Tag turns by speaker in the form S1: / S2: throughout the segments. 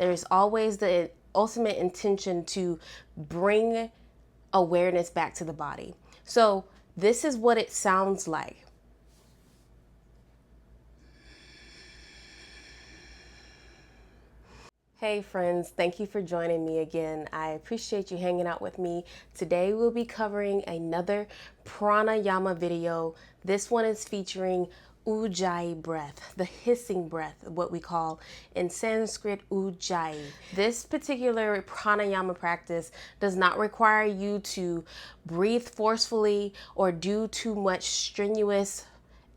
S1: there is always the ultimate intention to bring awareness back to the body. So this is what it sounds like. Hey friends, thank you for joining me again. I appreciate you hanging out with me. Today we'll be covering another pranayama video. This one is featuring Ujjayi breath, the hissing breath, what we call in Sanskrit Ujjayi. This particular pranayama practice does not require you to breathe forcefully or do too much strenuous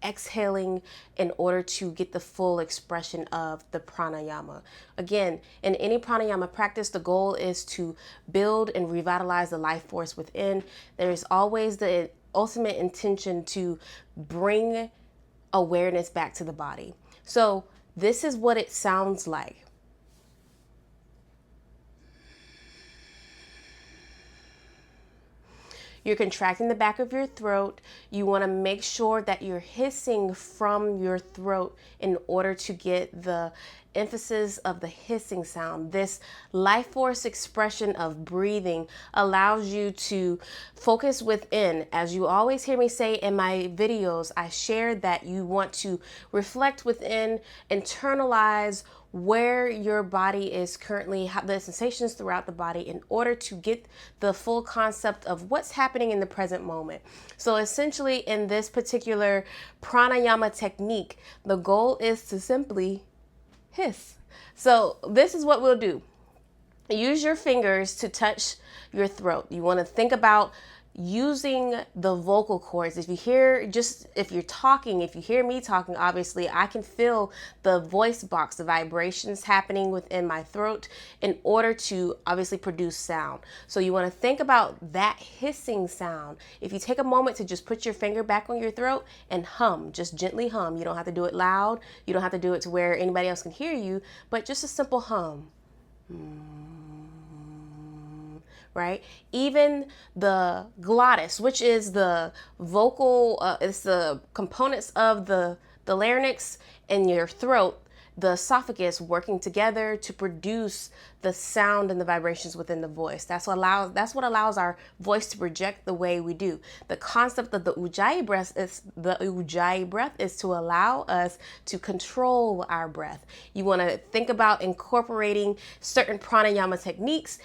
S1: exhaling in order to get the full expression of the pranayama. Again, in any pranayama practice, the goal is to build and revitalize the life force within. There is always the ultimate intention to bring awareness back to the body. So this is what it sounds like. You're contracting the back of your throat. You want to make sure that you're hissing from your throat in order to get the emphasis of the hissing sound. This life force expression of breathing allows you to focus within. As you always hear me say in my videos, I share that you want to reflect within, internalize where your body is currently, the sensations throughout the body, in order to get the full concept of what's happening in the present moment. So essentially in this particular pranayama technique, the goal is to simply hiss. So this is what we'll do. Use your fingers to touch your throat. You want to think about using the vocal cords. If you're talking, if you hear me talking, obviously I can feel the voice box, the vibrations happening within my throat in order to obviously produce sound. So you want to think about that hissing sound. If you take a moment to just put your finger back on your throat and hum, just gently hum. You don't have to do it loud. You don't have to do it to where anybody else can hear you, but just a simple hum. Right? Even the glottis, which is the vocal, it's the components of the larynx and your throat, the esophagus working together to produce the sound and the vibrations within the voice. That's what allows our voice to project the way we do. The concept of the Ujjayi breath is to allow us to control our breath. You want to think about incorporating certain pranayama techniques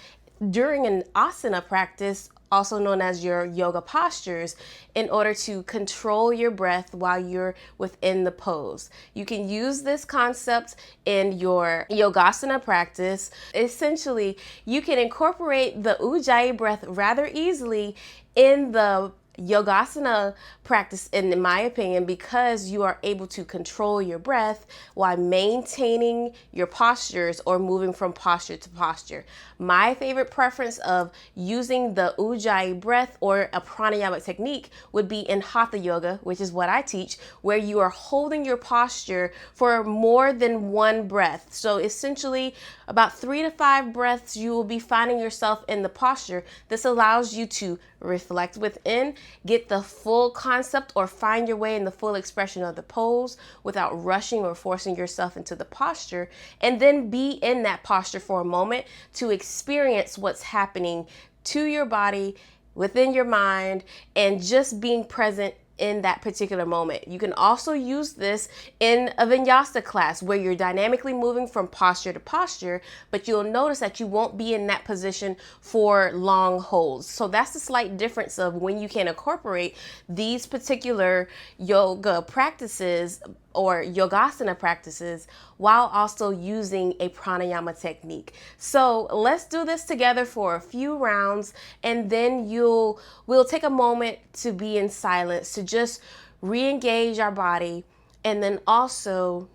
S1: during an asana practice, also known as your yoga postures, in order to control your breath while you're within the pose. You can use this concept in your yogasana practice. Essentially, you can incorporate the Ujjayi breath rather easily in the yogasana practice, in my opinion, because you are able to control your breath while maintaining your postures or moving from posture to posture. My favorite preference of using the Ujjayi breath or a pranayama technique would be in hatha yoga, which is what I teach, where you are holding your posture for more than one breath. So essentially about 3 to 5 breaths, you will be finding yourself in the posture. This allows you to reflect within, get the full concept or find your way in the full expression of the pose without rushing or forcing yourself into the posture, and then be in that posture for a moment to experience what's happening to your body, within your mind, and just being present in that particular moment. You can also use this in a vinyasa class where you're dynamically moving from posture to posture, but you'll notice that you won't be in that position for long holds. So that's the slight difference of when you can incorporate these particular yoga practices or yogasana practices while also using a pranayama technique. So let's do this together for a few rounds, and then we'll take a moment to be in silence, to just re-engage our body, and then also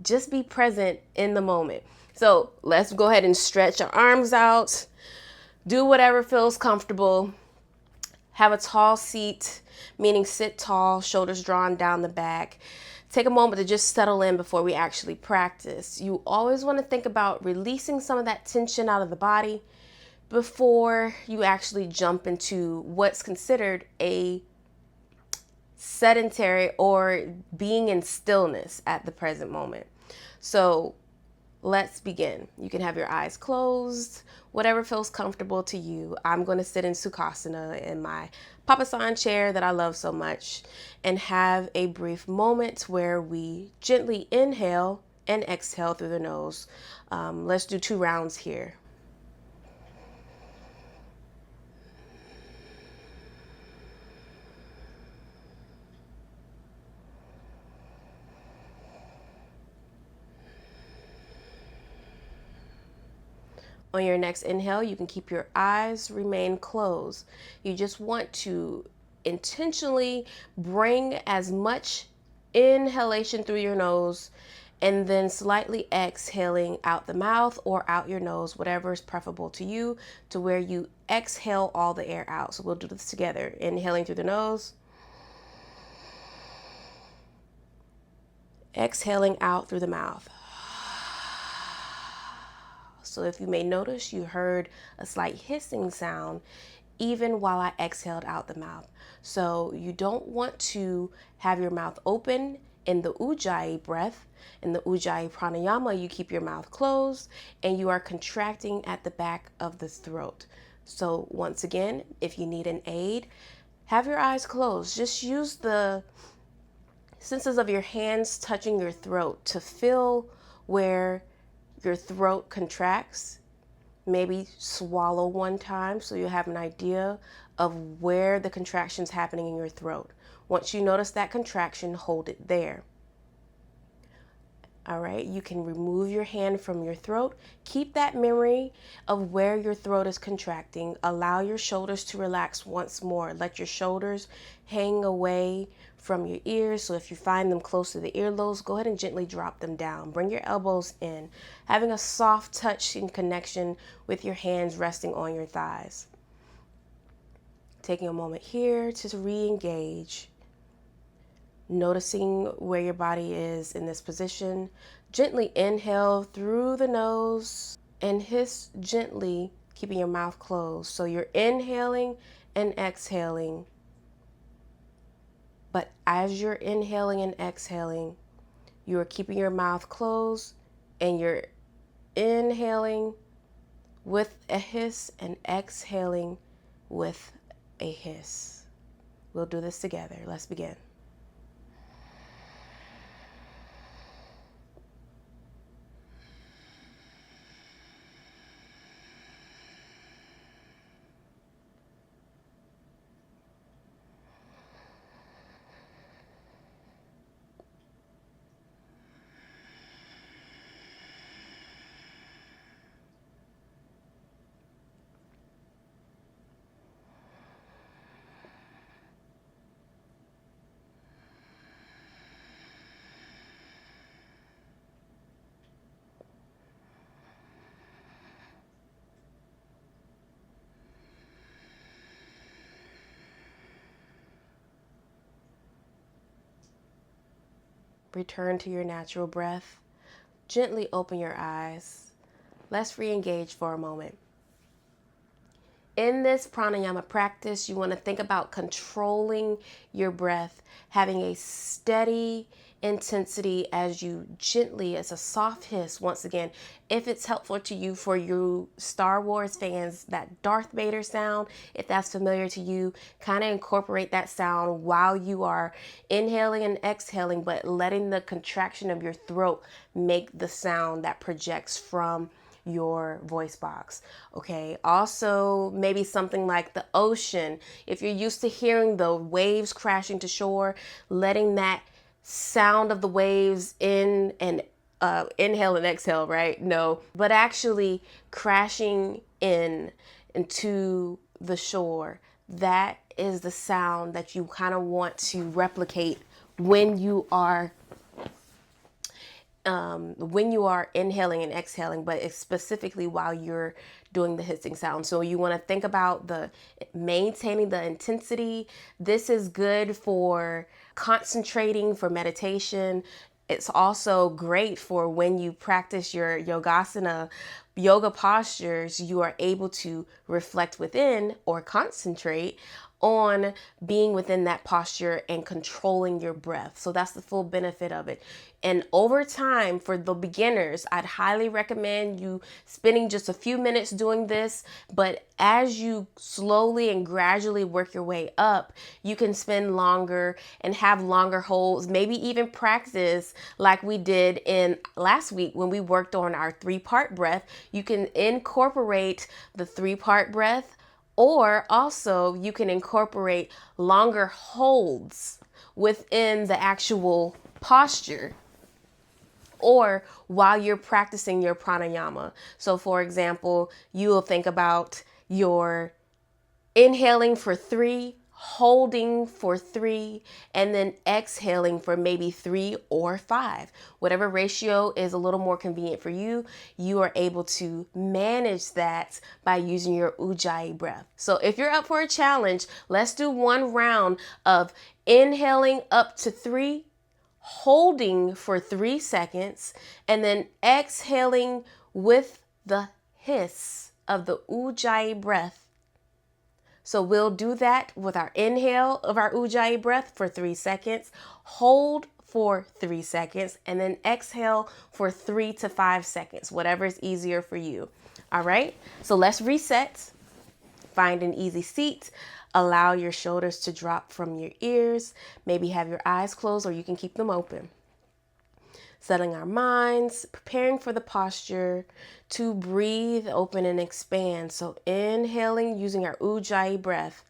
S1: just be present in the moment. So let's go ahead and stretch our arms out, do whatever feels comfortable. Have a tall seat, meaning sit tall, shoulders drawn down the back. Take a moment to just settle in before we actually practice. You always want to think about releasing some of that tension out of the body before you actually jump into what's considered a sedentary or being in stillness at the present moment. So let's begin. You can have your eyes closed, whatever feels comfortable to you. I'm going to sit in Sukhasana in my Papasan chair that I love so much and have a brief moment where we gently inhale and exhale through the nose. Let's do 2 rounds here. On your next inhale, you can keep your eyes remain closed. You just want to intentionally bring as much inhalation through your nose and then slightly exhaling out the mouth or out your nose, whatever is preferable to you, to where you exhale all the air out. So we'll do this together. Inhaling through the nose, exhaling out through the mouth. So if you may notice, you heard a slight hissing sound even while I exhaled out the mouth. So you don't want to have your mouth open in the Ujjayi breath. In the Ujjayi Pranayama, you keep your mouth closed and you are contracting at the back of the throat. So once again, if you need an aid, have your eyes closed. Just use the senses of your hands touching your throat to feel where your throat contracts. Maybe swallow 1 time so you have an idea of where the contraction's happening in your throat. Once you notice that contraction, hold it there. All right, you can remove your hand from your throat. Keep that memory of where your throat is contracting. Allow your shoulders to relax once more. Let your shoulders hang away from your ears. So if you find them close to the earlobes, go ahead and gently drop them down. Bring your elbows in, having a soft touch and connection with your hands resting on your thighs. Taking a moment here to re-engage. Noticing where your body is in this position. Gently inhale through the nose and hiss gently, keeping your mouth closed. So you're inhaling and exhaling. But as you're inhaling and exhaling, you are keeping your mouth closed and you're inhaling with a hiss and exhaling with a hiss. We'll do this together. Let's begin. Return to your natural breath. Gently open your eyes. Let's re-engage for a moment. In this pranayama practice, you want to think about controlling your breath, having a steady intensity as you gently, as a soft hiss. Once again, if it's helpful to you, for you Star Wars fans, that Darth Vader sound, if that's familiar to you, kind of incorporate that sound while you are inhaling and exhaling, but letting the contraction of your throat make the sound that projects from your voice box. Okay, also maybe something like the ocean. If you're used to hearing the waves crashing to shore, letting that sound of the waves in and inhale and exhale, right? No, but actually crashing into the shore. That is the sound that you kind of want to replicate when you are inhaling and exhaling, but specifically while you're doing the hissing sound. So you want to think about maintaining the intensity. This is good for concentrating, for meditation. It's also great for when you practice your yoga postures. You are able to reflect within or concentrate on being within that posture and controlling your breath. So that's the full benefit of it. And over time, for the beginners, I'd highly recommend you spending just a few minutes doing this. But as you slowly and gradually work your way up, you can spend longer and have longer holds, maybe even practice like we did in last week when we worked on our 3-part breath. You can incorporate the 3-part breath, or also you can incorporate longer holds within the actual posture or while you're practicing your pranayama. So for example, you will think about your inhaling for 3, holding for 3, and then exhaling for maybe 3 or 5. Whatever ratio is a little more convenient for you, you are able to manage that by using your Ujjayi breath. So if you're up for a challenge, let's do one round of inhaling up to 3, holding for 3 seconds, and then exhaling with the hiss of the Ujjayi breath. So we'll do that with our inhale of our Ujjayi breath for 3 seconds, hold for 3 seconds, and then exhale for 3 to 5 seconds, whatever is easier for you. All right, so let's reset. Find an easy seat. Allow your shoulders to drop from your ears. Maybe have your eyes closed or you can keep them open. Settling our minds, preparing for the posture to breathe, open, and expand. So inhaling using our Ujjayi breath.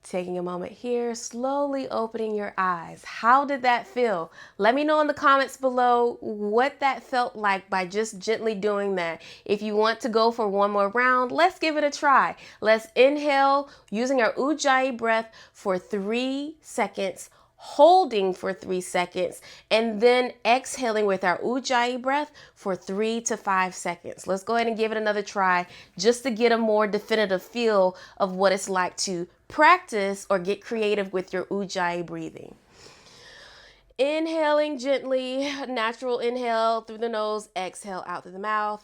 S1: Taking a moment here, slowly opening your eyes. How did that feel? Let me know in the comments below what that felt like by just gently doing that. If you want to go for one more round, let's give it a try. Let's inhale using our Ujjayi breath for 3 seconds, holding for 3 seconds, and then exhaling with our Ujjayi breath for 3 to 5 seconds. Let's go ahead and give it another try just to get a more definitive feel of what it's like to practice or get creative with your Ujjayi breathing. Inhaling gently, natural inhale through the nose, exhale out through the mouth.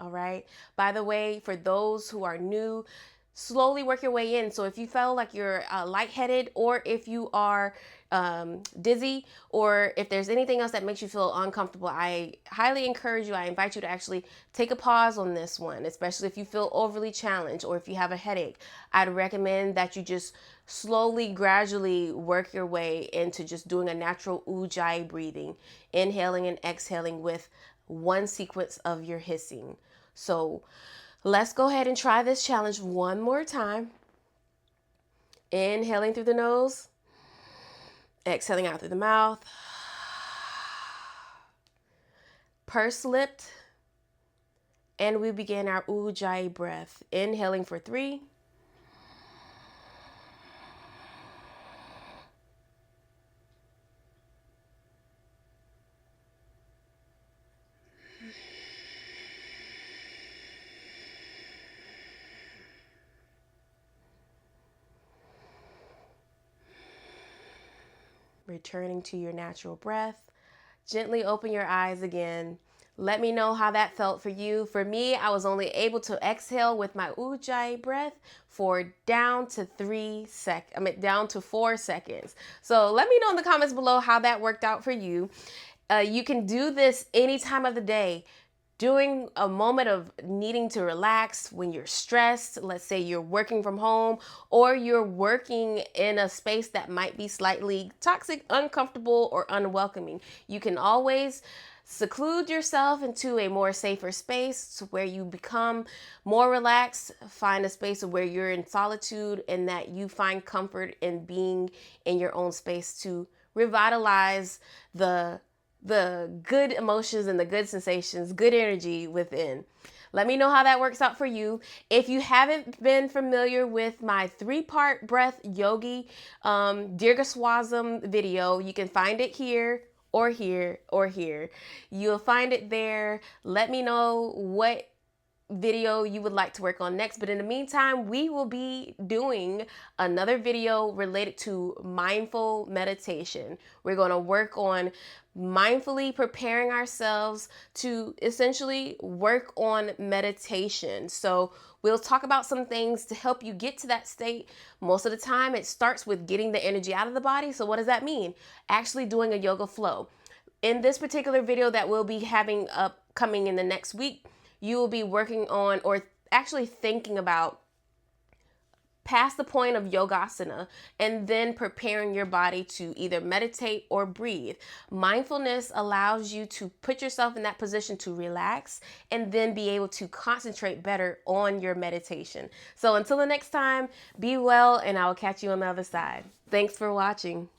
S1: All right. By the way, for those who are new, slowly work your way in. So if you feel like you're lightheaded, or if you are dizzy, or if there's anything else that makes you feel uncomfortable, I highly encourage you, I invite you to actually take a pause on this one, especially if you feel overly challenged or if you have a headache. I'd recommend that you just slowly, gradually work your way into just doing a natural Ujjayi breathing, inhaling and exhaling with one sequence of your hissing. So let's go ahead and try this challenge one more time. Inhaling through the nose, exhaling out through the mouth. Purse lipped, and we begin our Ujjayi breath. Inhaling for 3. Returning to your natural breath. Gently open your eyes again. Let me know how that felt for you. For me, I was only able to exhale with my Ujjayi breath for down to 4 seconds. So let me know in the comments below how that worked out for you. You can do this any time of the day. During a moment of needing to relax, when you're stressed, let's say you're working from home or you're working in a space that might be slightly toxic, uncomfortable, or unwelcoming, you can always seclude yourself into a more safer space where you become more relaxed. Find a space where you're in solitude and that you find comfort in being in your own space to revitalize the good emotions and the good sensations, good energy within. Let me know how that works out for you. If you haven't been familiar with my 3-part breath yogi Deergha Swasam video, you can find it here or here or here. You'll find it there. Let me know what video you would like to work on next. But in the meantime, we will be doing another video related to mindful meditation. We're going to work on mindfully preparing ourselves to essentially work on meditation. So we'll talk about some things to help you get to that state. Most of the time, it starts with getting the energy out of the body. So what does that mean? Actually doing a yoga flow. In this particular video that we'll be having upcoming in the next week, you will be working on, or actually thinking about, past the point of yogasana and then preparing your body to either meditate or breathe. Mindfulness allows you to put yourself in that position to relax and then be able to concentrate better on your meditation. So until the next time, be well, and I will catch you on the other side. Thanks for watching.